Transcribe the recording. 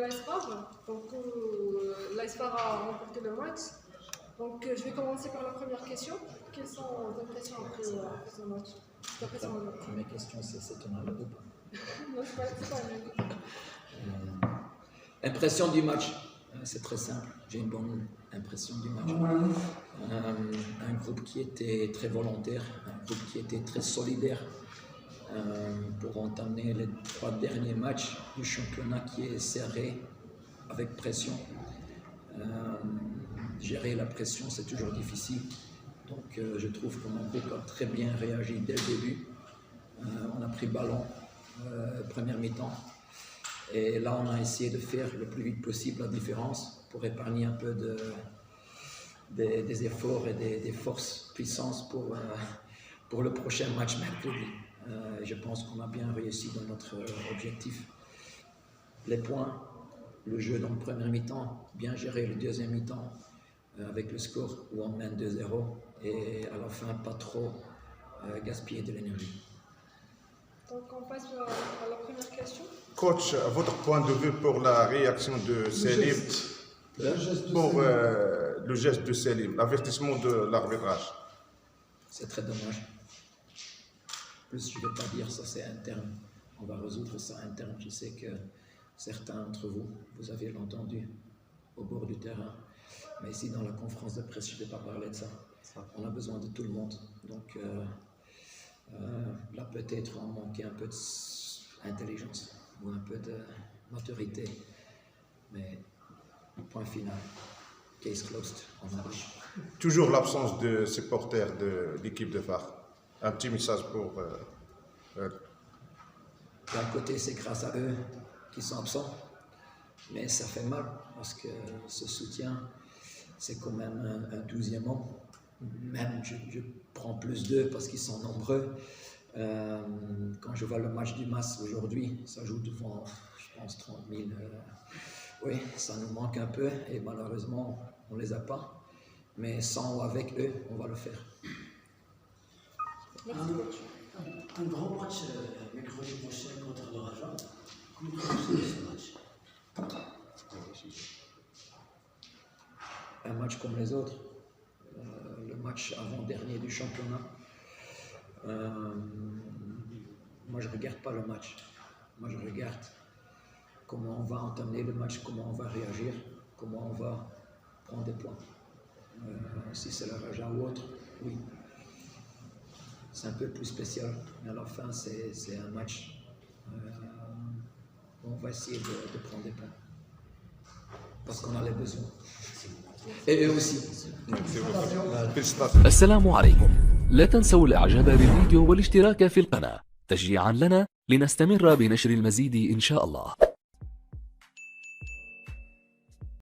l'ASFAR. Donc, l'ASFAR a remporté le match. Donc, je vais commencer par la première question. Quelles sont vos impressions après ce match? La première question, c'est ton avis ou pas? Non, c'est pas la même. Impression du match, c'est très simple. J'ai une bonne impression du match. Un groupe qui était très volontaire, un groupe qui était très solidaire pour entamer les 3 derniers matchs du championnat qui est serré avec pression. Gérer la pression, c'est toujours difficile. Donc je trouve que mon groupe a très bien réagi dès le début. On a pris ballon, première mi-temps. Et là, on a essayé de faire le plus vite possible la différence pour épargner un peu des efforts et des forces, puissances pour le prochain match mercredi. Je pense qu'on a bien réussi dans notre objectif. Les points, le jeu dans le premier mi-temps, bien géré le deuxième mi-temps avec le score où on mène 2-0 et à la fin, pas trop gaspiller de l'énergie. Donc, on passe à la première question. Coach, votre point de vue pour la réaction de Selim, pour le geste de Selim, l'avertissement de l'arbitrage? C'est très dommage. Plus, je ne vais pas dire ça, c'est interne. On va résoudre ça interne. Je sais que certains d'entre vous, vous avez entendu au bord du terrain. Mais ici, dans la conférence de presse, je ne vais pas parler de ça. On a besoin de tout le monde. Donc, là, peut-être, on manquait un peu d'intelligence ou un peu de maturité. Mais, point final, case closed, on marche. Toujours l'absence de supporters de l'équipe de Phare. Un petit message pour... D'un côté, c'est grâce à eux qui sont absents, mais ça fait mal parce que ce soutien, c'est quand même un 12e homme. Même, je prends plus d'eux parce qu'ils sont nombreux. Quand je vois le match du MAS aujourd'hui, ça joue devant, je pense, 30 000. Oui, ça nous manque un peu et malheureusement, on ne les a pas. Mais sans ou avec eux, on va le faire. Un grand match mercredi prochain contre le Raja. Comment vous avez ce match? Un match comme les autres. Le match avant-dernier du championnat. Moi, je ne regarde pas le match. Moi, je regarde comment on va entamer le match, comment on va réagir, comment on va prendre des points. Si c'est le Raja ou autre, oui. C'est un peu plus spécial, mais à la fin, c'est un match où on va essayer de prendre des points. Parce qu'on a les besoins. Et eux aussi. السلام عليكم. لا تنسوا الاعجاب بالفيديو والاشتراك في القناة تشجيعا لنا لنستمر بنشر المزيد إن شاء الله.